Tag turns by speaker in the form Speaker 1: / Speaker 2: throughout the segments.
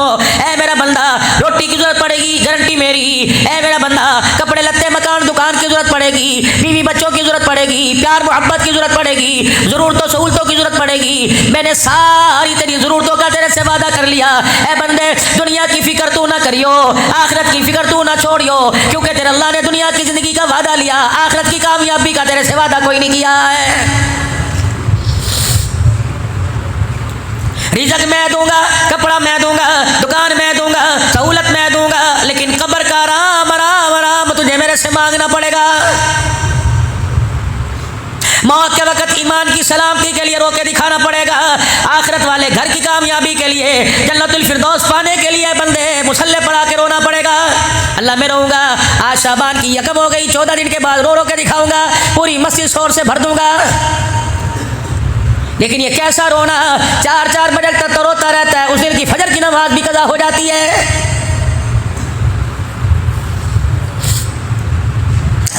Speaker 1: दो। ऐ मेरा बंदा रोटी की जरूरत पड़ेगी, गारंटी मेरी। ऐ मेरा बंदा कपड़े लत्ते मकान दुकान की जरूरत पड़ेगी, बीवी बच्चों की जरूरत पड़ेगी, प्यार मोहब्बत की जरूरत पड़ेगी, जरूरतों सहूलतों की जरूरत पड़ेगी। मैंने सारी तेरी जरूरतों का तेरे से वादा कर लिया। ऐ बंदे दुनिया की फिक्र तू ना करियो, आखिरत की फिक्र तू ना छोड़ियो, क्योंकि तेरे अल्लाह ने दुनिया की जिंदगी का वादा लिया, आखिरत की कामयाबी का तेरे से वादा कोई नहीं किया है। रिज़्क़ मैं दूंगा, कपड़ा मैं दूंगा, दुकान मैं दूंगा, सहूलत मैं दूंगा, लेकिन कब्र का आराम आराम आराम तुझे मेरे से मांगना पड़ेगा। मौत के वक्त ईमान की सलामती के लिए रोके दिखाना पड़ेगा। आखिरत वाले घर की कामयाबी के लिए, जन्नतुल फिरदौस पाने के लिए बंदे मुसल्ले पड़ा के रोना पड़ेगा। अल्लाह मैं रोऊंगा, आज शाबान की यकम हो गई, 14 दिन के बाद रो रो के दिखाऊंगा, पूरी मस्जिद शोर से भर दूंगा। लेकिन ये कैसा रोना, 4-4 बजे तक तो रोता रहता है, उस दिन की फजर की नमाज भी कज़ा हो जाती है।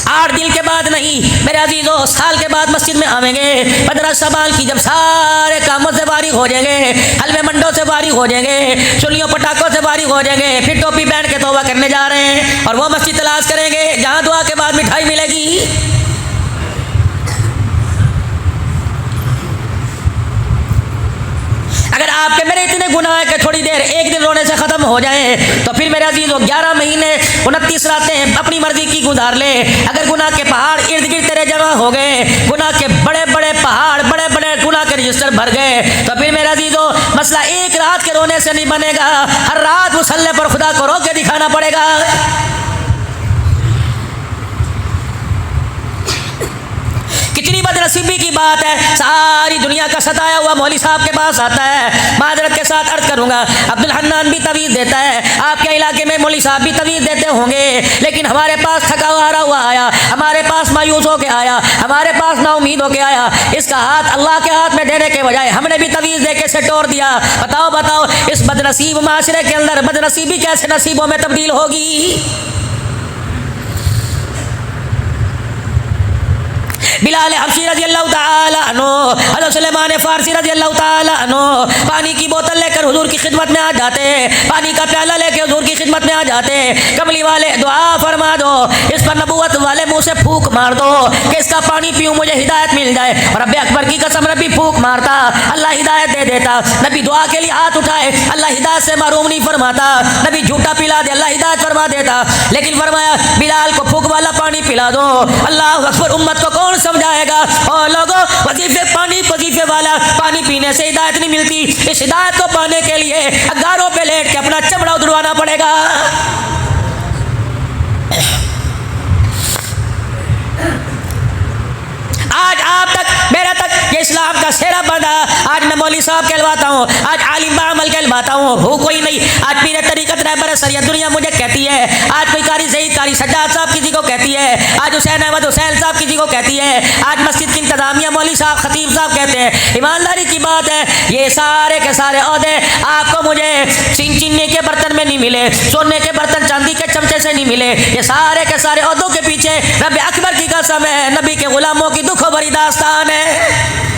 Speaker 1: 8 दिन के बाद नहीं मेरे अजीजों, साल के बाद मस्जिद में आवेंगे। 15 शबान की जब सारे कामों से बारी हो जाएंगे, हलवे मंडों से बारी हो जाएंगे, चुलियों पटाखों से बारी हो जाएंगे, फिर टोपी पहन के तौबा करने जा रहे हैं और वो मस्जिद तलाश करेंगे जहाँ दुआ के बाद मिठाई मिलेगी। अगर आपके मेरे इतने गुनाह है कि थोड़ी देर एक दिन रोने से ख़त्म हो जाए, तो फिर मेरे अजीज़ों 11 महीने 29 रातें अपनी मर्जी की गुजार ले। अगर गुनाह के पहाड़ इर्द गिर्द तेरे जमा हो गए, गुनाह के बड़े बड़े पहाड़, बड़े बड़े गुनाह के रजिस्टर भर गए, तो फिर मेरे अजीज़ों मसला एक रात के रोने से नहीं बनेगा, हर रात मुसल्ले पर खुदा को रो के दिखाना पड़ेगा। कितनी बदनसीबी की बात है, सारी दुनिया का सताया हुआ मौली साहब के पास आता है। माजरत के साथ अर्ज करूंगा, अब्दुल हन्नान भी तवीज़ देता है, आपके इलाके में मौली साहब भी तवीज़ देते होंगे, लेकिन हमारे पास थका हारा हुआ आया, हमारे पास मायूस होकर आया, हमारे पास नाउमीद होकर आया। इसका हाथ अल्लाह के हाथ में देने के बजाय हमने भी तवीज़ दे के से तोड़ दिया। बताओ बताओ, इस बदनसीब माशरे के अंदर बदनसीबी कैसे नसीबों में तब्दील होगी। बिलाल हबशी रज़ी अल्लाह ताला अन्हु, हज़रत सुलेमान फ़ारसी रज़ी अल्लाह ताला अन्हु पानी की बोतल लेकर हुजूर की खिदमत में आ जाते, पानी का प्याला लेकर हुजूर की खिदमत में आ जाते। कमली वाले दुआ फरमा दो, इस पर नबूवत वाले मुंह से फूंक मार दो कि इसका पानी पीऊँ मुझे हिदायत मिल जाए। और रब्बे अकबर की कसम, नबी फूंक मारता, अल्लाह हिदायत दे देता। नबी दुआ के लिए हाथ उठाए, अल्लाह हिदायत से महरूम नहीं फरमाता। नबी झूठा पिला दे, अल्लाह हिदायत फरमा देता। लेकिन फरमाया बिलाल को फूंक वाला पानी पिला दो। अल्लाह अकबर, उम्मत को कौन समझाएगा? और लोगों, वजीफे पानी वजीफे वाला पानी पीने से हिदायत नहीं मिलती। इस हिदायत को पाने के लिए अगारों पे लेट के अपना चमड़ा उतरवाना पड़ेगा। आज आप तक, मेरे तक ये इस्लाम का सेहरा बंधा। आज मैं मौली साहब कहलवाता हूँ, आज आलिम बामल कहलवाता हूँ, हो कोई नहीं। आज पीर तरीक़त रहबर शरीयत दुनिया मुझे कहती है, आज कोई कारी सईद कारी सज्जाद साहब किसी को कहती है, आज हुसैन अहमद हुसैन साहब किसी को कहती है, आज मस्जिद की इंतजामिया मौली साहब खतीब साहब कहते हैं। ईमानदारी की बात है, ये सारे के सारे ओहदे आपको मुझे चीनी के बर्तन में नहीं मिले, सोने के बर्तन चांदी के चमचे से नहीं मिले। ये सारे के सारे ओहदों के पीछे रब अकबर की कसम है, नबी के गुलामों की दुखों भरी दास्तान है।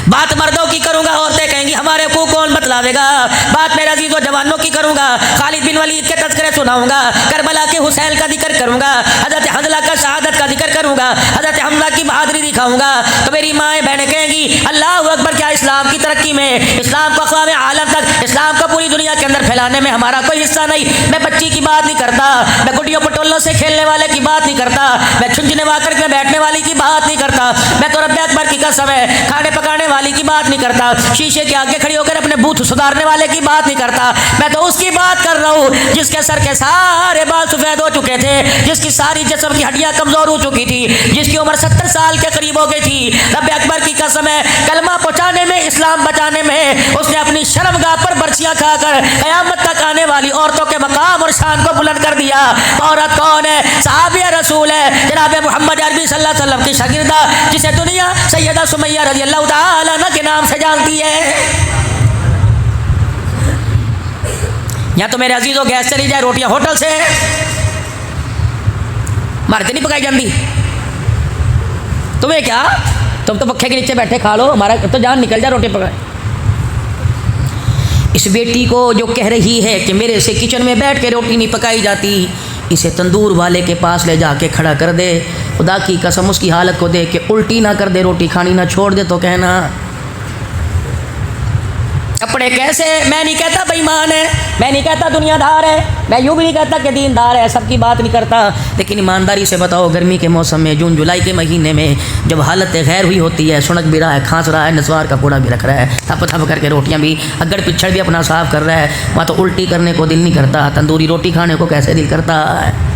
Speaker 1: बात मर्दों की करूंगा, औरतें कहेंगी हमारे को कौन बतलावेगा। बात मेरे अजीजों जवानों की करूंगा, खालिद बिन वलीद के तज़किरे सुनाऊंगा, करबला के हुसैन का जिक्र करूंगा, हज़रत हंज़ला का शहादत का जिक्र करूंगा, हज़रत हमजा की बहादुरी दिखाऊंगा। तो मेरी माएँ बहनें कहेंगी अल्लाह अकबर, क्या इस्लाम की तरक्की में, इस्लाम को अक़वाम आलम तक, इस्लाम को पूरी दुनिया के अंदर फैलाने में हमारा कोई हिस्सा नहीं। मैं बच्ची की बात नहीं करता, मैं गुड्डियों पटोलों से खेलने वाले की बात नहीं करता, मैं छुंझने वाकर में बैठने वाली की बात नहीं करता, मैं तो रब अकबर की कसम है खाने पकाने वाली की बात नहीं करता, शीशे के आगे खड़ी होकर अपने बूथ सुधारने वाले की बात नहीं करता। मैं तो उसकी बात कर रहा हूँ जिसके सर के सारे बाल सफेद हो चुके थे, जिसकी सारी जिस्म की हड्डियां कमजोर हो चुकी थी, जिसकी उम्र 70 साल के करीब हो गई थी। रब अकबर की कसम है, कलमा पहुंचाने में, इस्लाम बचाने में उसने अपनी शर्मगाह पर बर्छियां खाकर कयामत तक आने वाली औरतों के मकाम और शान को बुलंद कर दिया। औरत कौन है? साहबिया रसूल है, जनाब मोहम्मद अरबी सल्लल्लाहु अलैहि वसल्लम की शागिर्दा, जिसे दुनिया सैयदा सुमैया रज़ी अल्लाह ताला अन्हा के नाम से जानती है। या तो मेरे अजीजों गैस चली जाए, रोटियां होटल से मारते नहीं पकाई जाती, तुम्हें क्या तुम तो पक्खे के नीचे बैठे खा लो, हमारा तो जान निकल जा रोटी पकाए। इस बेटी को जो कह रही है कि मेरे से किचन में बैठ के रोटी नहीं पकाई जाती, इसे तंदूर वाले के पास ले जाके खड़ा कर दे। खुदा की कसम उसकी हालत को देख के उल्टी ना कर दे, रोटी खानी ना छोड़ दे तो कहना। कपड़े कैसे, मैं नहीं कहता बेईमान है, मैं नहीं कहता दुनियादार है, मैं यूँ भी नहीं कहता कि दीनदार है, सबकी बात नहीं करता, लेकिन ईमानदारी से बताओ गर्मी के मौसम में, जून जुलाई के महीने में जब हालत गैर हुई होती है, सुनक भी रहा है, खांस रहा है, नस्वार का कूड़ा भी रख रहा है, थप थप करके रोटियां भी अगड़ पिछड़ भी अपना साफ कर रहा है, वहाँ तो उल्टी करने को दिल नहीं करता, तंदूरी रोटी खाने को कैसे दिल करता है।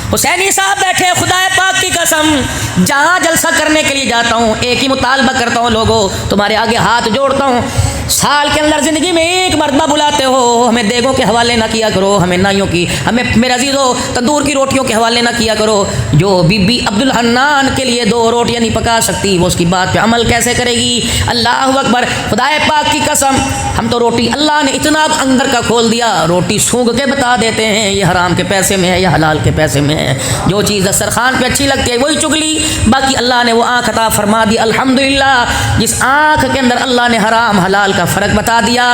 Speaker 1: हुसैनी साहब बैठे, खुदाए पाक की कसम जहाँ जलसा करने के लिए जाता हूँ एक ही मुतालबा करता हूँ, लोगों तुम्हारे आगे हाथ जोड़ता हूँ, साल के अंदर ज़िंदगी में एक मरतबा बुलाते हो, हमें देगों के हवाले ना किया करो, हमें नाइयों की, हमें मेरे अजीज़ों तंदूर की रोटियों के हवाले ना किया करो। जो बीबी अब्दुल हन्नान के लिए 2 रोटियाँ नहीं पका सकती, वो उसकी बात पे अमल कैसे करेगी। अल्लाह अकबर, खुदाए पाक की कसम, हम तो रोटी अल्लाह ने इतना अंदर का खोल दिया, रोटी सूंघ के बता देते हैं ये हराम के पैसे में है या हलाल के पैसे में है। जो चीज़ दस्तरखान पे अच्छी लगती है वही चुगली, बाकी अल्लाह ने वो आँख अता फरमा दी। अल्हम्दुलिल्लाह, जिस आँख के अंदर अल्लाह ने हराम हलाल का फ़र्क बता दिया।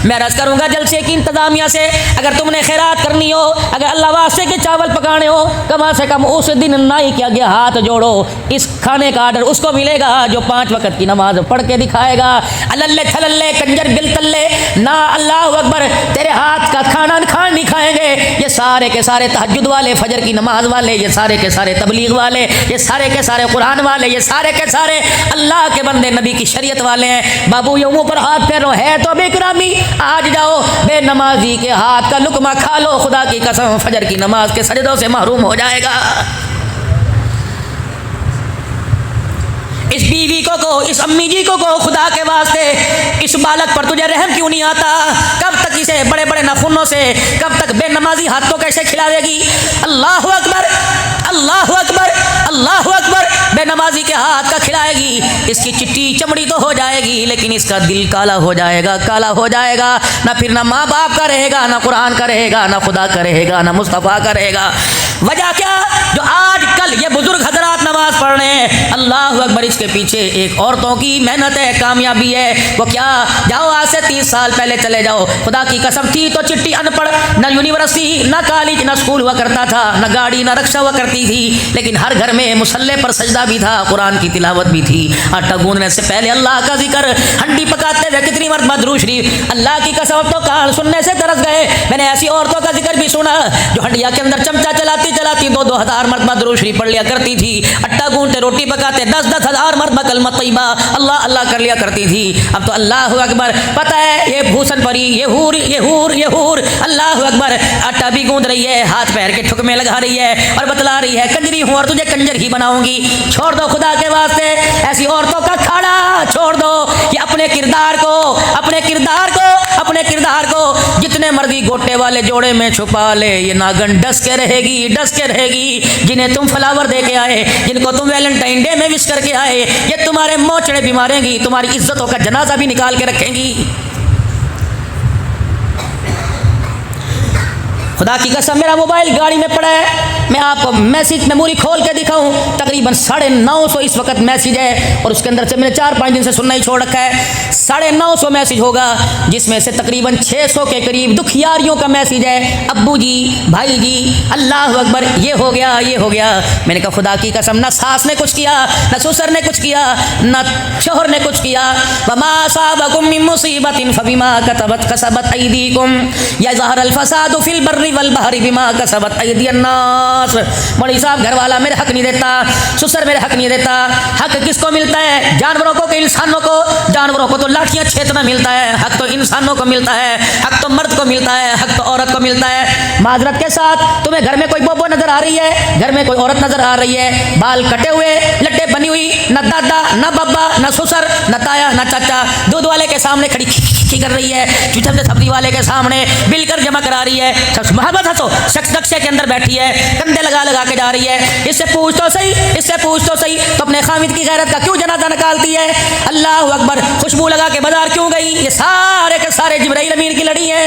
Speaker 1: मैं अर्ज़ करूँगा जलसे की इंतज़ामिया से, अगर तुमने खैरात करनी हो, अगर अल्लाह वास्ते के चावल पकाने हो, कम से कम उस दिन नाई के आगे हाथ जोड़ो, इस खाने का आर्डर उसको मिलेगा जो 5 वक्त की नमाज पढ़ के दिखाएगा। अल्ले थल्ले कंजर बिल तल्ले ना, अल्लाह अकबर, तेरे हाथ का खाना खान नहीं खाएंगे। ये सारे के सारे तहज्जुद वाले, फजर की नमाज वाले, ये सारे के सारे तबलीग वाले, ये सारे के सारे कुरान वाले, ये सारे के सारे अल्लाह के बंदे, नबी की शरीयत वाले हैं। बाबू ये मुँह पर हाथ फेरो है तो बेकरामी, आज जाओ बेनमाजी के हाथ का लुकमा खा लो, खुदा की कसम फजर की नमाज के सजदों से महरूम हो जाएगा। इस बीवी को कहो, इस अम्मी जी को कहो, खुदा के वास्ते इस बालक पर तुझे रहम क्यों नहीं आता? कब तक इसे बड़े बड़े नाखूनों से, कब तक बेनमाजी हाथों कैसे खिलावेगी? अल्लाह अकबर, अल्लाह अकबर, अल्लाह अकबर, बेनमाजी के हाथ का खिलाएगी, इसकी चिट्टी चमड़ी तो हो जाएगी, लेकिन इसका दिल काला हो जाएगा, काला हो जाएगा। ना फिर ना माँ बाप का रहेगा, ना कुरान का रहेगा, ना खुदा का रहेगा, ना मुस्तफ़ा का रहेगा। वजह क्या? जो आज कल ये बुजुर्ग हजरात नमाज पढ़ रहे हैं, अल्लाह अकबर, इसके पीछे एक औरतों की मेहनत है, कामयाबी है। वो क्या? जाओ आज से 30 साल पहले चले जाओ, खुदा की कसम थी तो चिट्टी अनपढ़, ना यूनिवर्सिटी, ना कॉलेज, ना स्कूल हुआ करता था, ना गाड़ी, ना रक्षा हुआ करती थी, लेकिन हर घर में मुसल्ले पर सजदा भी था, कुरान की तिलावत भी थी। आटा गूंदने से पहले अल्लाह का जिक्र, हंडी पकाते हुए कितनी मरतबा दुरूद शरीफ, अल्लाह की कसम तो कान सुनने से तरस गए। मैंने ऐसी औरतों का जिक्र भी सुना जो हंडिया के अंदर चमचा चलाती चलाती 2-2 हज़ार मरतबा दुरूद शरीफ पढ़ लिया करती थी, आटा गूंदते रोटी पकाते 10-10 हज़ार मरतबा कलमा तैयबा अल्लाह अल्लाह कर लिया करती थी। अब तो अल्लाह अकबर, पता है ये भूषण परी, ये हूर, ये हूर, ये हूर, अल्लाह अकबर, आटा भी गूंद रही है, हाथ पैर के ठुकमे लगा रही है और बतला रही है कंजरी हूँ और तुझे कंजर ही बनाऊंगी। छोड़ दो खुदा के वास्ते ऐसी औरतों का खाड़ा, छोड़ दो। ये अपने किरदार को, अपने किरदार को, अपने किरदार को जितने मर्जी गोटे वाले जोड़े में छुपा ले, ये नागन डस के रहेगी, डस के रहेगी। जिन्हें तुम फ्लावर दे के आए, जिनको तुम वैलेंटाइन डे में विश करके आए, ये तुम्हारे मोचड़े भी मारेंगी, तुम्हारी इज्जतों का जनाजा भी निकाल के रखेंगी। खुदा की कसम, मेरा मोबाइल गाड़ी में पड़ा है, मैं आपको मैसेज मेमोरी खोल के दिखाऊं, तकरीबन 950 इस वक्त मैसेज है, और उसके अंदर से मैंने 4-5 दिन से सुनना ही छोड़ रखा है। 950 मैसेज होगा, जिसमें से तकरीबन 600 के करीब दुखियारियों का मैसेज है। अब्बू जी, भाई जी, अल्लाह अकबर, ये हो गया, ये हो गया। मैंने कहा खुदा की कसम, ना सास ने कुछ किया, ना ससुर ने कुछ किया, ना शोहर ने कुछ किया। वमा असाबकुम मिन मुसीबतिन फबिमा कसबत अयदीकुम यज़हरल फसादु फिल बर्रि वल बहरी बिमा कसबत अयदियन नास। मौलवी साहब, घर वाला मेरे हक नहीं देता, ससुर मेरे हक नहीं देता। हक किसको मिलता है? जानवरों को कि इंसानों को? जानवरों को तो लाठियाँ छेदना मिलता है, हक तो इंसानों को मिलता है, हक तो मर्द को मिलता है, हक तो औरत को मिलता है। माजरत के साथ, तुम्हें घर में कोई बोबो नजर आ रही है, घर में कोई औरत नजर आ रही है, बाल कटे हुए, लट्टे बनी हुई, न दादा, न बाबा, न ससुर, न ताया, न चाचा, दूध वाले के सामने खड़ी खी कर रही है, चुचम से सब्जी वाले के सामने बिल कर जमा करा रही है, मोहब्बत हंसो, शख्स नक्शे के अंदर बैठी है, कंधे लगा लगा के जा रही है। इससे पूछ तो सही, इससे पूछ तो सही, तो अपने खामिद की गैरत का क्यों जनाजा निकालती है? अल्लाह अकबर, खुशबू लगा के बाजार क्यों गई? ये सारे के सारे जिब्राइल अमीन की लड़ी है।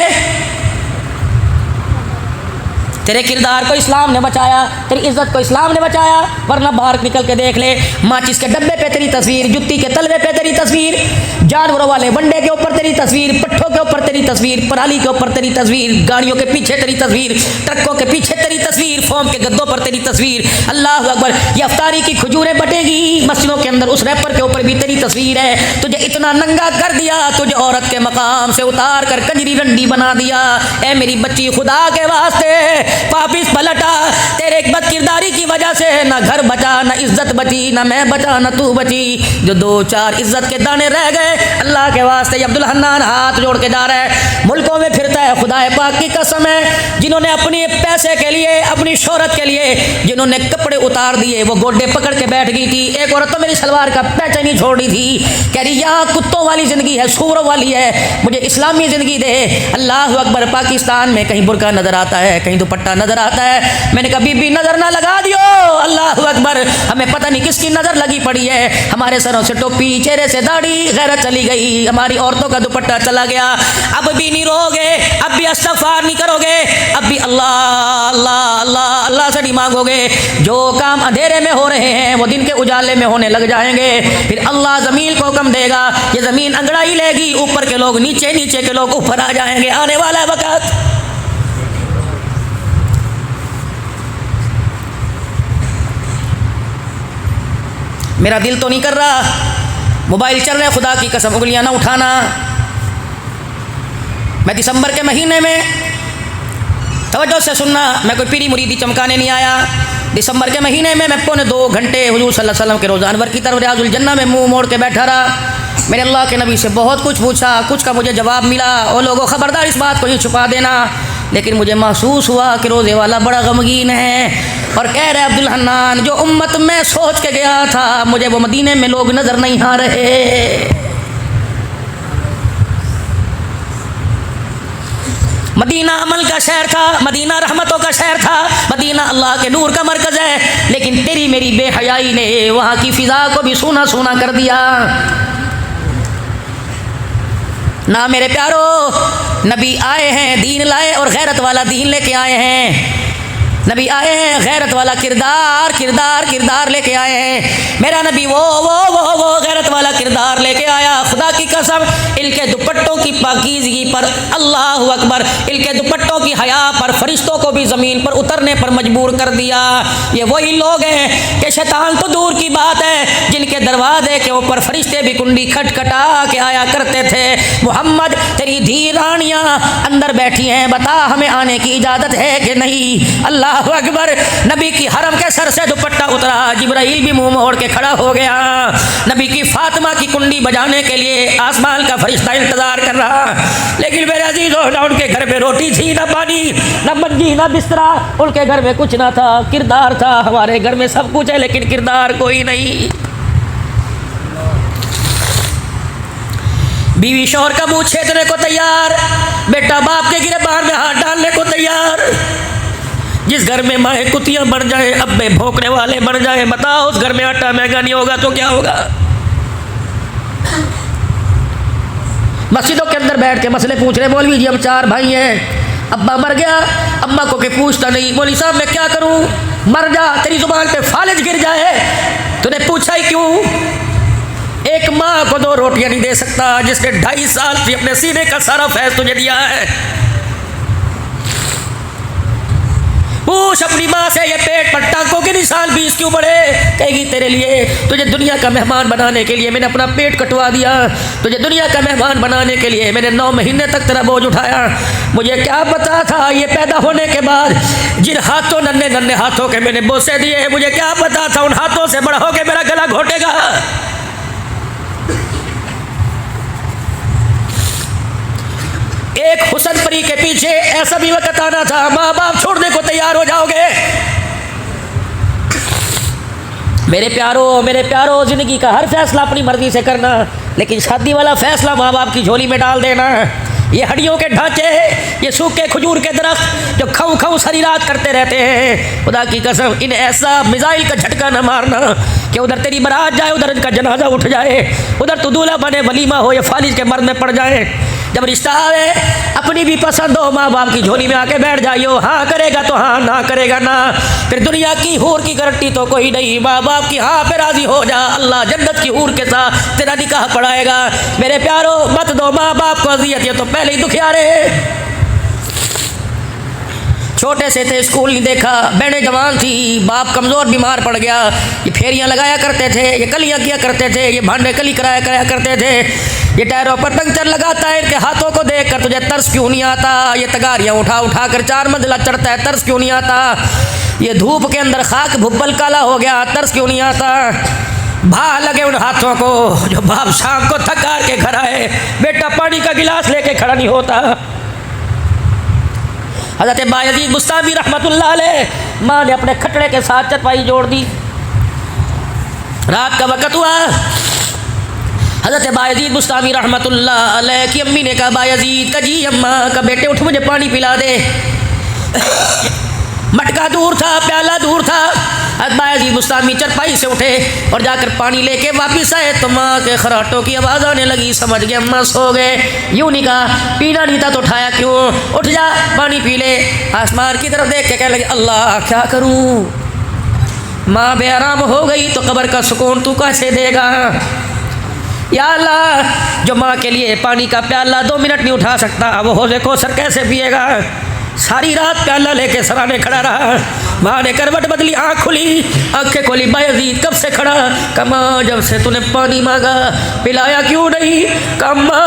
Speaker 1: तेरे किरदार को इस्लाम ने बचाया, तेरी इज्जत को इस्लाम ने बचाया, वरना बाहर निकल के देख ले, माचिस के डब्बे पे तेरी तस्वीर, जुत्ती के तलवे पे तेरी तस्वीर, जानवरों वाले वंडे के ऊपर तेरी तस्वीर, पट्ठों के ऊपर तेरी तस्वीर, पराली के ऊपर तेरी तस्वीर, गाड़ियों के पीछे तेरी तस्वीर, ट्रकों के पीछे तेरी तस्वीर, फोम के गद्दों पर तेरी तस्वीर। अल्लाह अकबर। ये अफ्तारी की खजूरें बटेगी मस्जिदों के अंदर, उस रैपर के ऊपर भी तेरी तस्वीर है। तुझे इतना नंगा कर दिया, तुझे औरत के मकाम से उतार कर कंजरी रंडी बना दिया। ए मेरी बच्ची, खुदा के वास्ते वापिस पलटा। तेरे एक बद किरदारी की वजह से ना घर बचा, ना इज्जत बची, ना मैं बचा, ना तू बची। जो 2-4 इज्जत के दाने रह गए, अल्लाह के वास्ते ये अब्दुल हन्नान हाथ जोड़ के जा रहा है, मुल्कों में फिरता है। खुदा पाक की कसम है, जिन्होंने अपने पैसे के लिए, अपनी शोहरत के लिए, जिन्होंने कपड़े उतार दिए, वो गोडे पकड़ के बैठ गई थी। एक औरत तो मेरी सलवार का पैचा नहीं छोड़ दी थी, कह रही यहाँ कुत्तों वाली ज़िंदगी है, सूरों वाली है, मुझे इस्लामी ज़िंदगी दे। अल्लाह अकबर। पाकिस्तान में कहीं बुर्का नज़र आता है, कहीं दुपट्टा नज़र आता है। मैंने कहा बीबी नज़र ना लगा दियो। अल्लाह अकबर। हमें पता नहीं किसकी नज़र लगी पड़ी है, हमारे सरों से टोपी, चेहरे से दाढ़ी, गैरत चली गई, हमारी औरतों का दुपट्टा चला गया। अब भी नहीं रोगे, अब भी इस्तिग़फ़ार नहीं करोगे, अब भी अल्लाह अल्लाह अल्लाह अल्लाह से नहीं मांगोगे। जो काम अंधेरे में हो रहे हैं वो दिन के उजाले में होने लग जाएंगे। फिर अल्लाह ज़मीन को हुक्म देगा, ये ज़मीन अंगड़ाई लेगी, ऊपर के लोग नीचे, नीचे के लोग ऊपर आ जाएंगे। आने वाला वक्त। मेरा दिल तो नहीं कर रहा, मोबाइल चल रहा है, खुदा की कसम उंगलियां ना उठाना। मैं दिसंबर के महीने में, तवज्जो से सुनना, मैं कोई पीरी मुरीदी चमकाने नहीं आया। दिसंबर के महीने में मैं 2.25 घंटे हुजूर सल्लल्लाहु अलैहि वसल्लम के रोज़ा अनवर की तरफ रियाजुल जन्नह में मुंह मोड़ के बैठा रहा। मैंने अल्लाह के नबी से बहुत कुछ पूछा, कुछ का मुझे जवाब मिला। और लोगों खबरदार इस बात को ही छुपा देना, लेकिन मुझे महसूस हुआ कि रोज़े वाला बड़ा गमगीन है और कह रहे अब्दुल हन्नान, जो उम्मत में सोच के गया था, मुझे वो मदीने में लोग नज़र नहीं आ रहे। मदीना अमल का शहर था, मदीना रहमतों का शहर था, मदीना अल्लाह के नूर का मरकज़ है, लेकिन तेरी मेरी बेहयाई ने वहाँ की फ़िज़ा को भी सूना सूना कर दिया। ना मेरे प्यारो, नबी आए हैं, दीन लाए और गैरत वाला दीन लेके आए हैं। नबी आए हैं, गैरत वाला किरदार किरदार किरदार लेके आए हैं। मेरा नबी वो गैरत वाला किरदार लेके आया। खुदा की कसम, इनके दुपट्टों की पाकीज़गी पर, अल्लाह अकबर, इनके दुपट्टों की हया पर फरिश्तों को भी ज़मीन पर उतरने पर मजबूर कर दिया। ये वही लोग हैं कि शैतान तो दूर की बात है, जिनके दरवाजे के ऊपर फरिश्ते भी कुंडी खटखटा के आया करते थे। मोहम्मद, तेरी धी रानियाँ अंदर बैठी हैं, बता हमें आने की इजाज़त है कि नहीं। अल्लाह अकबर। नबी की हरम के सर से दुपट्टा उतरा, जिब्राइल भी मुंह मोड़ के खड़ा हो गया। नबी की फातिमा की कुंडी बजाने के लिए आसमान का फरिश्ता इंतजार कर रहा, लेकिन मेरे अजीज़ों, ना उनके घर में रोटी थी, ना पानी, ना मंजी, ना बिस्तरा, उनके घर में कुछ ना था, किरदार था। हमारे घर में सब कुछ है, लेकिन किरदार कोई नहीं। बीवी शौहर का मुंह छेदने को तैयार, बेटा बाप के गिरबान में हाथ डालने को तैयार। जिस घर में माए कुतियाँ बढ़ जाए, अब्बे भोंकने वाले बढ़ जाए, बताओ उस घर में आटा महंगा नहीं होगा तो क्या होगा। मस्जिदों के अंदर बैठ के मसले पूछ रहे, मौलवी जी हम 4 भाई हैं, अब्बा मर गया, अम्मा को कोई पूछता नहीं। मौलवी साहब मैं क्या करूं, मर जा, तेरी जुबान पे फालिज गिर जाए, तूने पूछा ही क्यों। एक माँ को 2 रोटियां नहीं दे सकता, जिसने 2.5 साल से अपने सीने का सारा फैज तुझे दिया है। पूछ अपनी माँ से, ये पेट पर टांकों के निशान 20 क्यों पड़े। कहेगी तेरे लिए, तुझे दुनिया का मेहमान बनाने के लिए मैंने अपना पेट कटवा दिया, तुझे दुनिया का मेहमान बनाने के लिए मैंने 9 महीने तक तेरा बोझ उठाया। मुझे क्या पता था ये पैदा होने के बाद जिन हाथों, नन्हे नन्हे हाथों के मैंने बोसे दिए, मुझे क्या पता था उन हाथों से बड़ा होकर मेरा गला घोटेगा। एक हुसन परी के पीछे ऐसा भी वक्त आना था, माँ बाप छोड़ने को तैयार हो जाओगे। मेरे प्यारो, जिंदगी का हर फैसला अपनी मर्जी से करना, लेकिन शादी वाला फैसला माँ बाप की झोली में डाल देना। ये हड्डियों के ढांचे, ये सूखे खजूर के दरख्त जो खाऊं खाऊं सारी रात करते रहते हैं, खुदा की कसम इन ऐसा मिसाइल का झटका न मारना कि उधर तेरी बारात जाए, उधर इनका जनाजा उठ जाए, उधर तो दूल्हा बने वलीमा हो, ये फालिज के मर्द में पड़ जाए। जब रिश्ता आवे अपनी भी पसंद हो, माँ बाप की झोली में आके बैठ जाइयो। हाँ करेगा तो हाँ, ना करेगा ना। फिर दुनिया की हूर की गारंटी तो कोई नहीं। माँ बाप की हाँ पे राजी हो जा, अल्लाह जन्नत की हूर के साथ तेरा निकाह पढ़ाएगा। मेरे प्यारो मत दो माँ बाप को अजियत, ये तो पहले ही दुखियारे। छोटे से थे, स्कूल नहीं देखा, बहनें जवान थी, बाप कमज़ोर बीमार पड़ गया। ये फेरियाँ लगाया करते थे, ये कलियाँ किया करते थे, ये भांडे कली कराया करते थे। ये टायरों पर पंक्चर लगाता है, इनके हाथों को देख कर तुझे तरस क्यों नहीं आता? ये तगारियाँ उठा कर 4 मंजिला चढ़ता है, तरस क्यों नहीं आता? ये धूप के अंदर खाक भुब्बल काला हो गया, तरस क्यों नहीं आता? भा लगे उन हाथों को जो बाप शाम को थकार के घर आए, बेटा पानी का गिलास लेके खड़ा नहीं होता। हज़रत बायज़ीद बुस्तामी रहमतुल्लाह अलैह, माँ ने अपने खटड़े के साथ चरपाई जोड़ दी। रात का वक़्त हुआ, हज़रत बायज़ीद बुस्तामी रहमतुल्लाह अलैह की अम्मी ने कहा, बायज़ीद का जी अम्मा का बेटे उठ मुझे पानी पिला दे। मटका दूर था, प्याला दूर था। बायज़ीद बुस्तामी चरपाई से उठे और जाकर पानी लेके वापस आए तो माँ के खराटों की आवाज़ आने लगी। समझ गए अम्मा सो गए। यूँ नहीं कहा पीना नहीं था तो उठाया क्यों? उठ जा पानी पी ले। आसमान की तरफ देख के कहने लगे, अल्लाह क्या करूँ? माँ बेआराम हो गई तो कब्र का सुकून तू कैसे देगा? या अल्लाह, जो माँ के लिए पानी का प्याला 2 मिनट नहीं उठा सकता, वो हौज़े कौसर कैसे पिएगा? सारी रात प्याला लेके सराने खड़ा रहा। माँ ने करवट बदली, आँख खुली, आँखें खोली, बायज़ीद कब से खड़ा? कमा जब से तूने पानी मांगा, पिलाया क्यों नहीं? कमा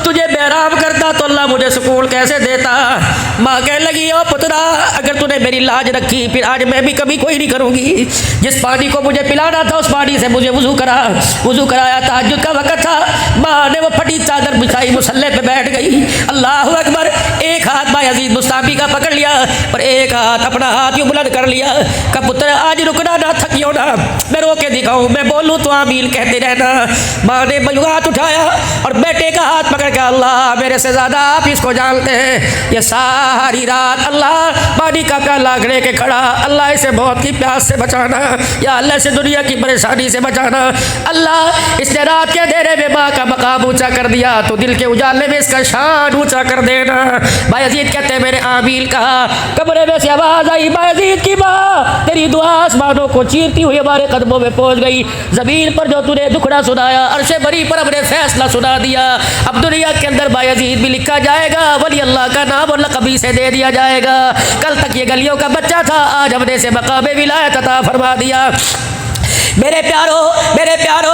Speaker 1: तुझे बेराम करता तो अल्लाह मुझे सुकून कैसे देता? माँ कहने लगी, ओ पुत्रा, अगर तूने मेरी लाज रखी फिर आज मैं भी कभी कोई नहीं करूँगी। जिस पानी को मुझे पिलाना था उस पानी से मुझे वज़ू कराया। तहज्जुद का वक़्त था, माँ ने वो फटी चादर बिछाई, मुसल्ले पे बैठ गई। अल्लाह अकबर। एक हाथ बायज़ीद बुस्तामी का पकड़ लिया और एक हाथ अपना हाथ यूँ बुलंद कर लिया। कहा पुत्र आज रुकना ना, थकियो ना, मैं रो के दिखाऊं, मैं बोलूँ तो आमीन कहते रहना। माँ ने हाथ उठाया और बेटे का हाथ पकड़ के, अल्लाह मेरे से ज़्यादा आप इसको जानते हैं। ये सारी रात अल्लाह पानी का प्याला लेके खड़ा, अल्लाह इसे मौत की प्यास से बचाना, या अल्लाह से दुनिया की परेशानी से बचाना। अल्लाह इसने रात के अंधेरे में माँ का मकाम ऊँचा कर दिया तो दिल के उजाले में इसका शान ऊँचा कर देना। बायज़ीद कहते हैं मैंने आमीन कहा। कब्र में से आवाज़ आई, बायज़ीद की माँ तेरी दुआ आसमानों को चीरती हुई हमारे कदमों में पहुँच गई। ज़मीन पर जो तूने दुखड़ा सुनाया, अर्शे बरी पर हमने फैसला सुना दिया। अब दुनिया के अंदर बायज़ीद भी लिखा जाएगा, वली अल्लाह का नाम और लक़बी से दे दिया जाएगा। कल तक ये गलियों का बच्चा था, आज हमने इसे मक़ाम विलायत अता फरमा दिया। मेरे प्यारो,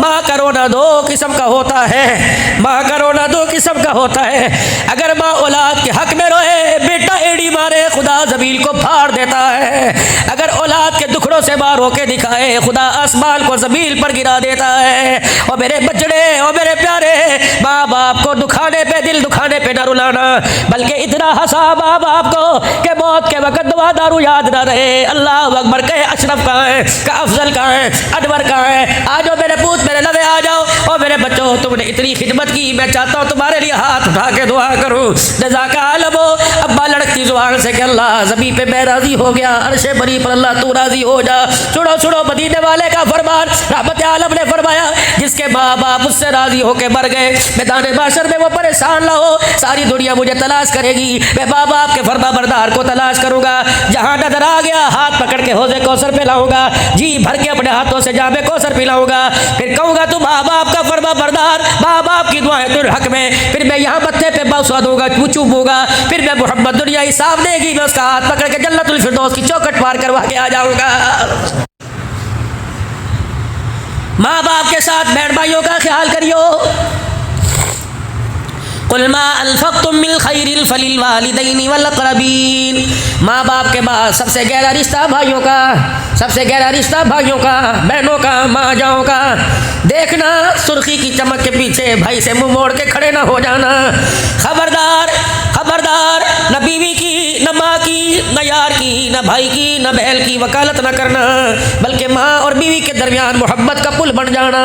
Speaker 1: माँ का रोना 2 किस्म का होता है। माँ का रोना 2 किस्म का होता है। अगर माँ औलाद के हक में रोए, बेटा एड़ी मारे, खुदा ज़मीन को फाड़ देता है। अगर औलाद के दुखड़ों से माँ रोके दिखाए, खुदा आसमान को ज़मीन पर गिरा देता है। और मेरे बचड़े और मेरे प्यारे, माँ बाप को दुखाने पे, दिल दुखाने पे न रुलाना, बल्कि इतना हंसा माँ बाप को कि मौत के वक़्त दुआ दारू याद ना रहे। अल्लाह अकबर कहे अशरफ कहाँ है, का अफजल कहाँ है, अनवर कहाँ है? आ जाओ मेरे पूत, मेरे लवे आ जाओ। और मेरे बच्चों, तुमने इतनी खिदमत की, मैं चाहता हूँ तुम्हारे लिए हाथ उठा के दुआ करूँ। जज़ाका आलमो। अब्बा लड़कती जुबान से कि अल्लाह ज़मीन पे मैं राज़ी हो गया, अर्शे बरी पर अल्लाह तू राज़ी हो जा। सुनो मदीने वाले का फरमान, रहमत आलम ने फरमाया, जिसके माँ बाप उससे राज़ी होके मर गए, मैदान माशर में वो परेशान ना हो। सारी दुनिया मुझे तलाश करेगी, मैं माँ बाप के फरमा बरदार को तलाश करूँगा। जहाँ नजर आ गया हाथ पकड़ के हौज़े कौसर पे लाऊंगा, जी भर के अपने हाथों से जामे कौसर पिलाऊंगा। फिर कहूँगा तू माँ बाप का फरमा बरदार, माँ बाप की दुआएं तेरे हक में। फिर मैं यहाँ मत्थे पे बौसा दूंगा, चूमूंगा। फिर मैं मोहम्मद दुनिया हिसाब देगी, मैं उसका हाथ पकड़ के जन्नतुल फिरदौस की चौखट पार करवा के आ जाऊँगा। माँ बाप के साथ बहन भाइयों का ख्याल करियो। कुल मा अनफ़क़्तुम मिन खैरिन फलिल वालिदैनि वल अक़रबीन। माँ बाप के बाद सबसे गहरा रिश्ता भाइयों का, सबसे गहरा रिश्ता भाइयों का, बहनों का, माँ जाओं का। देखना सुर्खी की चमक के पीछे भाई से मुंह मोड़ के खड़े ना हो जाना। खबरदार खबरदार, न बीवी की, न माँ की, न यार की, न भाई की, न बहन की वकालत न करना, बल्कि माँ और बीवी के दरमियान मोहब्बत का पुल बन जाना,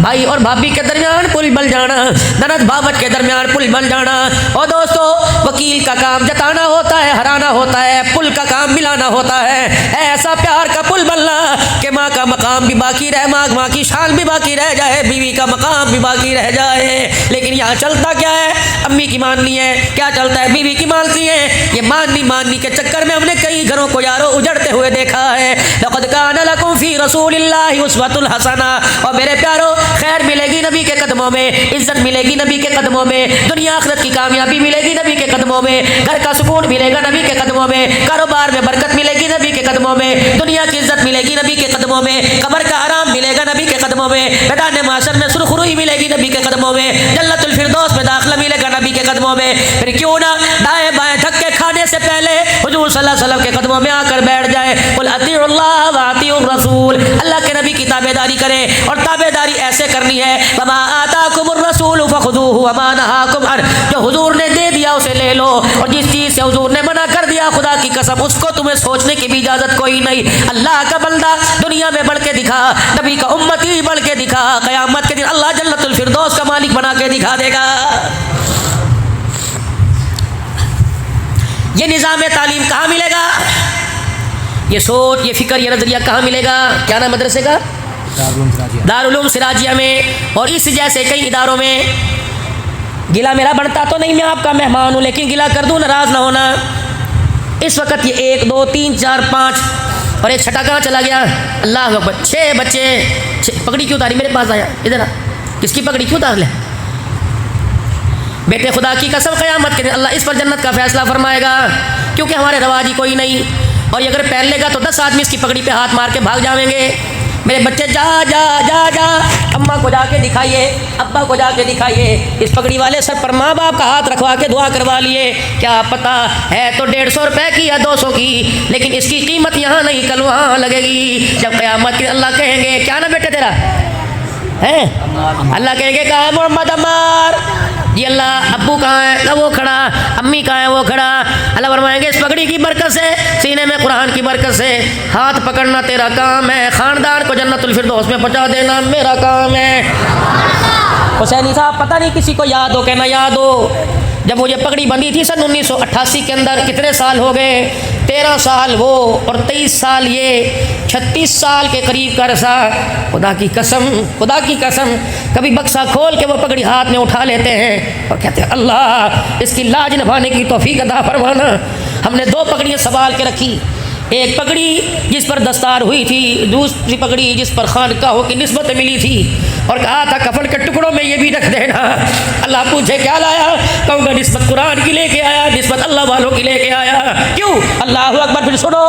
Speaker 1: भाई और भाभी के दरमियान पुल बन जाना, ननद भावत के दरमियान पुल बन जाना। और दोस्तों, वकील का काम जताना होता है, हराना होता है, पुल का काम मिलाना होता है। ऐसा प्यार का पुल बनना कि माँ का मकाम भी बाकी रहे, माँ की शान भी बाकी रह जाए, बीवी का मकाम भी बाकी रह जाए। लेकिन यहाँ चलता क्या है, अम्मी की माननी है, क्या चलता है, बीवी की मानती है। ये माननी के चक्कर में हमने कई घरों को यारों उजड़ते हुए देखा है। लक़द काना लकुम फी रसूलिल्लाहि उस्वतुन हसना। और मेरे प्यारो, खैर मिलेगी नबी के कदमों में, इज्जत मिलेगी नबी के कदमों में, दुनिया आखिरत की कामयाबी मिलेगी नबी के कदमों में, घर का सुकून मिलेगा नबी के कदमों में, कारोबार में बरकत मिलेगी नबी के कदमों में, दुनिया की इज्जत मिलेगी नबी के कदमों में, कब्र का आराम मिलेगा नबी के कदमों में, मैदान माशर में सुरखरुई मिलेगी नबी के कदमों में, जन्नतुल फिरदौस में दाखिला मिलेगा नबी के कदमों में। फिर क्यों ना दाएं बाएं धक्के खाने से पहले हुजूर सल्लल्लाहु अलैहि वसल्लम के कदमों में आकर बैठ जाए। कुल अतीउल्लाह व अतीउर रसूल, अल्लाह के नबी की ताबेदारी करें। और ताबेदारी ऐसे करनी है, वमा आताकुमुर रसूल फखुदूहु वमा नहाकुम अन, जो हुजूर ने दे दिया उसे ले लो, और जिस चीज़ से हुजूर ने मना कर दिया, खुदा की कसम उसको तुम्हें सोचने की भी इजाज़त कोई नहीं। अल्लाह का बंदा दुनिया में बढ़ के दिखा, नबी का उम्मती बढ़ के दिखा, क़यामत के दिन अल्लाह जन्नतुल फिरदौस का मालिक बना के दिखा देगा। ये निज़ाम तालीम कहाँ मिलेगा, ये सोच, ये फ़िक्र, ये नज़रिया कहाँ मिलेगा? क्या नाम मदरसे का? दारुल उलूम सिराजिया में और इस जैसे कई इदारों में। गिला मेरा बनता तो नहीं, मैं आपका मेहमान हूँ, लेकिन गिला कर दूँ, नाराज़ ना होना। इस वक्त ये 1 2 3 4 5 और एक छठा कहाँ चला गया? अल्लाह अकबर। 6 बच्चे। पगड़ी क्यों उतारी? मेरे पास आया, इधर आ। किसकी पगड़ी क्यों उतार ले? बेटे खुदा की कसम क़यामत के दिन अल्लाह इस पर जन्नत का फैसला फरमाएगा, क्योंकि हमारे रवाजी कोई नहीं। और ये अगर पहन लेगा तो 10 आदमी इसकी पगड़ी पे हाथ मार के भाग जाएंगे। मेरे बच्चे जा जा जा जा, अम्मा को जाके दिखाइए, अब्बा को जाके दिखाइए। इस पगड़ी वाले सर पर माँ बाप का हाथ रखवा के दुआ करवा लिए। क्या पता है तो 150 रुपये की या 200 की, लेकिन इसकी कीमत यहाँ नहीं कल वहाँ लगेगी। जब क़यामत के अल्लाह कहेंगे, क्या ना बेटे तेरा है? अल्लाह कहेंगे कहाँ है मोहम्मद अम्मार? जी अल्लाह। अब्बू कहाँ है? ना वो खड़ा। अम्मी कहाँ है? वो खड़ा। अल्लाह फरमाएंगे इस पगड़ी की बरकत से, सीने में कुरान की बरकत से हाथ पकड़ना तेरा काम है, ख़ानदान को जन्नतुल फिरदौस में पहुँचा देना मेरा काम है। हुसैनी साहब, पता नहीं किसी को याद हो कि ना याद हो, जब मुझे पगड़ी बंधी थी सन 1988 के अंदर, कितने साल हो गए? 13 साल वो और 23 साल ये, 36 साल के करीब का रसा। खुदा की कसम कभी बक्सा खोल के वो पगड़ी हाथ में उठा लेते हैं और कहते हैं अल्लाह इसकी लाज निभाने की तौफीक अता फरमाना। हमने 2 पगड़ियाँ संभाल के रखी, एक पगड़ी जिस पर दस्तार हुई थी, दूसरी पगड़ी जिस पर खानकाहों की निस्बत मिली थी, और कहा था कफन के टुकड़ों में ये भी रख देना। अल्लाह पूछे क्या लाया? कहूँगा निस्बत कुरान की लेके आया, निस्बत अल्लाह वालों की लेके आया। क्यों? अल्लाह अकबर। फिर सुनो,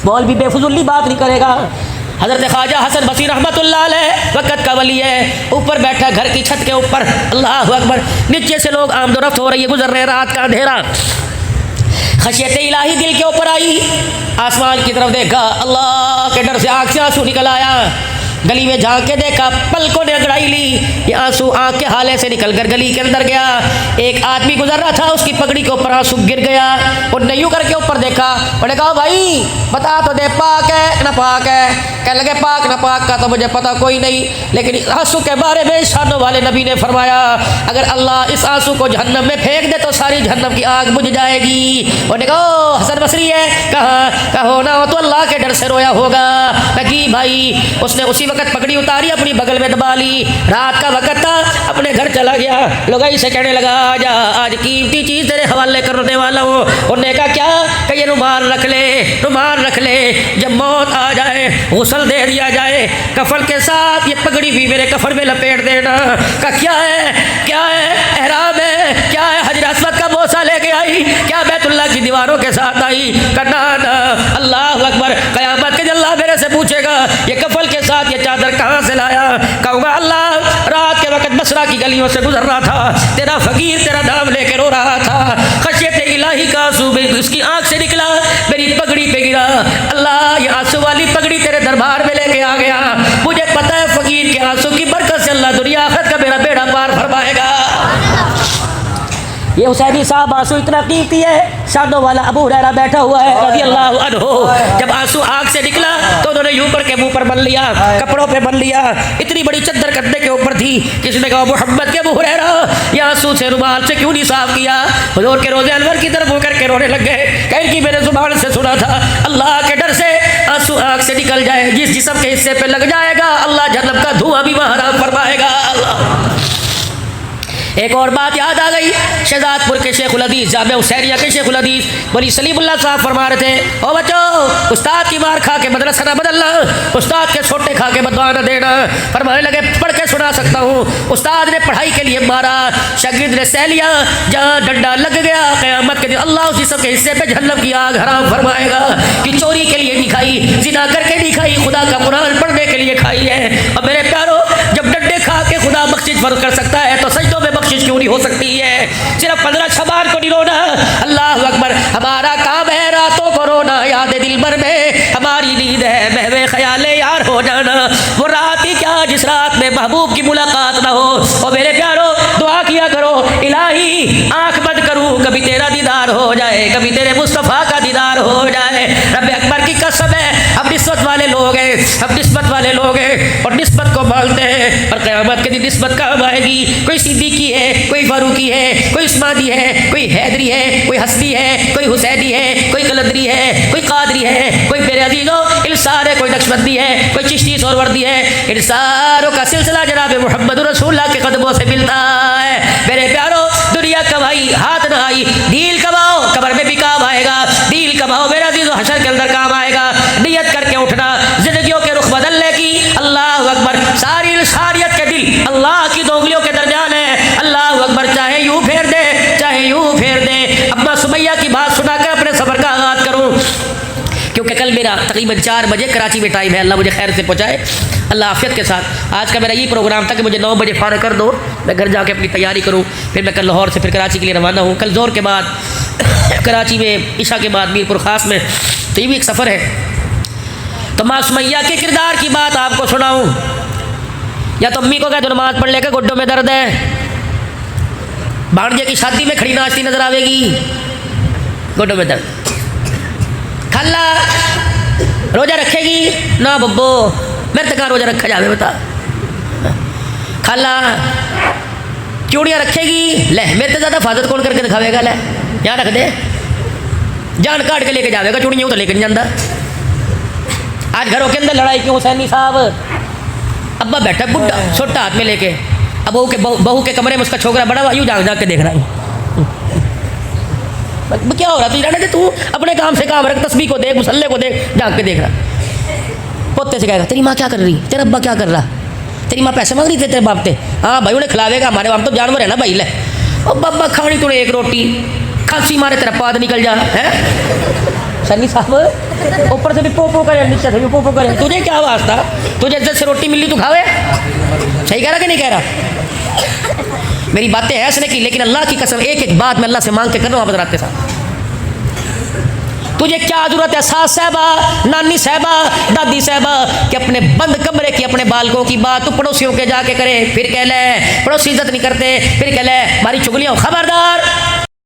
Speaker 1: मौल भी बेफुजुली बात नहीं करेगा। हज़रत ख्वाजा हसन बसीर रहमतुल्लाह अलैह वक़्त का वली है, ऊपर बैठा घर की छत के ऊपर, अल्लाह अकबर। नीचे से लोग आमदोरफ्त हो रही है, गुजर रहे, रात का अंधेरा। खशियत इलाही दिल के ऊपर आई, आसमान की तरफ देखा, अल्लाह के डर से आँख से आंसू निकल आया। गली में झांक के देखा, पलकों ने अंगड़ाई ली, ये आंसू आँख के हाले से निकल कर गली के अंदर गया। एक आदमी गुजर रहा था, उसकी पगड़ी के ऊपर आंसू गिर गया। उन्होंने यूँ करके ऊपर देखा, उन्होंने कहा भाई बता तो दे, पाक है ना पाक है? कहने लगे पाक ना पाक का तो मुझे पता कोई नहीं, लेकिन आंसू के बारे में शानों वाले नबी ने फरमाया अगर अल्लाह इस आंसू को जहन्नम में फेंक दे तो सारी जहन्नम की आग बुझ जाएगी। उन्होंने कहा हसन बसरी है? कहो ना हो तो अल्लाह के डर से रोया होगा। लगी भाई, उसने उसी वक्त पगड़ी उतारी, अपनी बगल में दबा ली। रात का वक्त था, अपने घर चला गया। लोग ऐसे कहने लगा आजा, आज कीमती चीज़ तेरे हवाले करने वाला हूँ। उन्होंने कहा क्या? कि ये रुमाल रख ले, रुमाल रख ले, जब मौत आ जाए गुस्ल दे दिया जाए, कफन के साथ ये पगड़ी भी मेरे कफन में लपेट देना। का क्या है? क्या है? एहराम है? क्या है? हजर अस्वद का बोसा लेके आई? क्या बैतुल्लाह की दीवारों के साथ आई? करना ना। अल्लाह अकबर। क़यामत के दिन अल्लाह मेरे से पूछेगा ये कफन के साथ ये चादर कहाँ से लाया? कहूँगा अल्लाह रात के वक्त बसरा की गलियों से गुजर रहा था, तेरा फ़कीर तेरा नाम लेके रो रहा था, खशियत इलाही का आंसू उसकी आँख से निकला, मेरी पगड़ी पे गिरा। अल्लाह ये आंसू वाली पगड़ी तेरे दरबार में लेके आ गया। मुझे पता है फ़कीर के आंसू की बरकत से अल्लाह दुनिया आखिरत का मेरा बेड़ा पार फरमाएगा। ये हुसैनी साहब आंसू इतना कीमती है, शादों वाला अबू हुरैरा बैठा हुआ है रज़ी अल्लाह अन्हु। जब आंसू आँख से निकला तो उन्होंने यूं करके मुंह पर बन लिया, कपड़ों पे बन लिया। इतनी बड़ी चद्दर कदे के ऊपर थी। किसने कहा मोहम्मद के अबू हुरैरा ये आंसू से रुमाल से क्यों नहीं साफ किया? हुजूर के रोज़े अनवर की तरफ होकर के रोने लग गए। कहीं की मेरे जुबान से सुना था अल्लाह के डर से आंसू आँख से निकल जाए, जिस जिस्म के हिस्से पे लग जाएगा अल्लाह जहन्नम का धुआं भी वहाँ हराम फरमाएगा। एक और बात याद आ गई, शहजादपुर के शेखुल हदीस जामिया हुसैनिया के शेखुल हदीस बोली सलीमुल्लाह साहब फरमा रहे थे, ओ बच्चों, उस्ताद की मार खा के मदरसा ना बदलना, उस्ताद के छोटे खा के बदवा न देना। फरमाने लगे पढ़ के सुना सकता हूँ, उस्ताद ने पढ़ाई के लिए मारा, शागिर्द ने सह लिया, जहाँ डंडा लग गया क़यामत के दिन अल्लाह उसी सबके हिस्से पे जहन्नम की आग हराम फरमाएगा कि चोरी के लिए नहीं खाई, जिना करके नहीं खाई, खुदा का कुरान पढ़ने के लिए खाई है। और मेरे प्यारो, जब डंडे खा के खुदा बख्शिश फर्ज कर सकता है तो सजदों में बख्शिश क्यों नहीं हो सकती है? सिर्फ 15 शबान को नहीं रोना, अल्लाह अकबर। हमारा काम है रातों को रोना, याद दिल भर में हमारी नींद है महवे ख्याले यार हो जाना। वो रात ही क्या जिस रात में महबूब की मुलाकात ना हो। और मेरे प्यारो, दुआ किया करो, इलाही आंख बंद करूं कभी तेरा दीदार हो जाए, कभी तेरे मुस्तफ़ा का दीदार हो जाए। रब अकबर की कसम है, हम निस्बत वाले लोग हैं, हम निस्बत वाले लोग हैं और निस्बत को मानते हैं। और क़यामत के दिन निस्बत काम आएगी, कोई सिद्दीकी है, कोई फारूकी है, कोई उस्मानी है, कोई हैदरी है, कोई हसनी है, कोई हुसैनी है, कोई कलंदरी है, कोई कादरी है, कोई मेरे अजीजों इंसार है, कोई नक्शबंदी है, कोई चिश्ती सोहरवर्दी है। इन सारों का सिलसिला जनाब मोहम्मद रसूलुल्लाह के कदमों से मिलता है। मेरे प्यारो, दुनिया कमाई हाथ ना आई, दिल कमाओ कब्र में भी काम आएगा, दिल कमाओ मेरे अजीजों हशर के अंदर काम आएगा। नियत करके उठना जिंदगियों के रुख बदलने की। अल्लाह अकबर। सारी इंसानियत के दिल अल्लाह की दोंगलियों के दरमियान है। अल्लाह अकबर। चाहे यूं फेर दे, चाहे यूं फेर दे। अम्मा सुमैया की बात सुनाकर अपने सफर का आगाज करूं, क्योंकि कल मेरा तकरीबन 4 बजे कराची में टाइम है। अल्लाह मुझे खैर से पहुँचाए, अल्लाह आफियत के साथ। आज का मेरा यही प्रोग्राम था कि मुझे 9 बजे फारग कर दो, मैं घर जाके अपनी तैयारी करूँ, फिर मैं कल लाहौर से फिर कराची के लिए रवाना हूँ। कल जोर के बाद कराची में, इशा के बाद मीरपुर ख़ास में, तो ये भी एक सफ़र है। तो माँ सुमैया के किरदार की बात आपको सुनाऊँ, या तो अम्मी को कह दो नमाज पढ़ लेकर गुड्डों में दर्द है, भांजे की शादी में खड़ी नाचती नजर आवेगी, गुड्डों में दर्द। खाला रोज़ा रखेगी ना बब्बो, मेरे तक रोज़ा रखा जावे बता। खाला चूड़ियाँ रखेगी, ले मेरे से ज़्यादा हिफाजत कौन करके दिखावेगा, ले यहाँ रख दे, जान काट के लेके जावेगा, चूड़ियाँ तो लेकर नहीं जाता। आज घरों के अंदर लड़ाई क्यों हुसैनी साहब? अब्बा बैठा बुढ़ा छोटा हाथ में लेके, अब बहू के कमरे में उसका छोकरा बड़ा हुआ, यूँ जाग के देख रहा है क्या हो रहा? तू जाने दे, तू अपने काम से काम रख, तस्बीह को देख, मुसल्ले को देख, जाग के देख रहा। पोते से कहेगा तेरी माँ क्या कर रही, तेरा अब्बा क्या कर रहा, तेरी माँ पैसे मांग रही थे तेरे बाप से? हाँ भाई उन्हें खिलावेगा, हमारे बाप तो जानवर है ना भाई। ले और बब्बा खानी तूने एक रोटी, खांसी मारे तेरा पाद निकल जा है। सन्नी साहब ऊपर से भी पोपो करे, नीचे से भी पोपो करे, तुझे क्या वास्ता? तुझे जैसे रोटी मिली तू खावे? सही कह रहा कि नहीं कह रहा? मेरी बातें हैं हंसने की, लेकिन अल्लाह की कसम एक एक बात मैं अल्लाह से मांग के कर रहा हूँ बदराते साथ। तुझे क्या जरूरत है सास साहबा, नानी साहबा, दादी साहबा, कि अपने बंद कमरे की, अपने बालकों की बात तू पड़ोसियों के जाके करे, फिर कह ले पड़ोसी इज्जत नहीं करते, फिर कह ले हमारी चुगलियाँ। खबरदार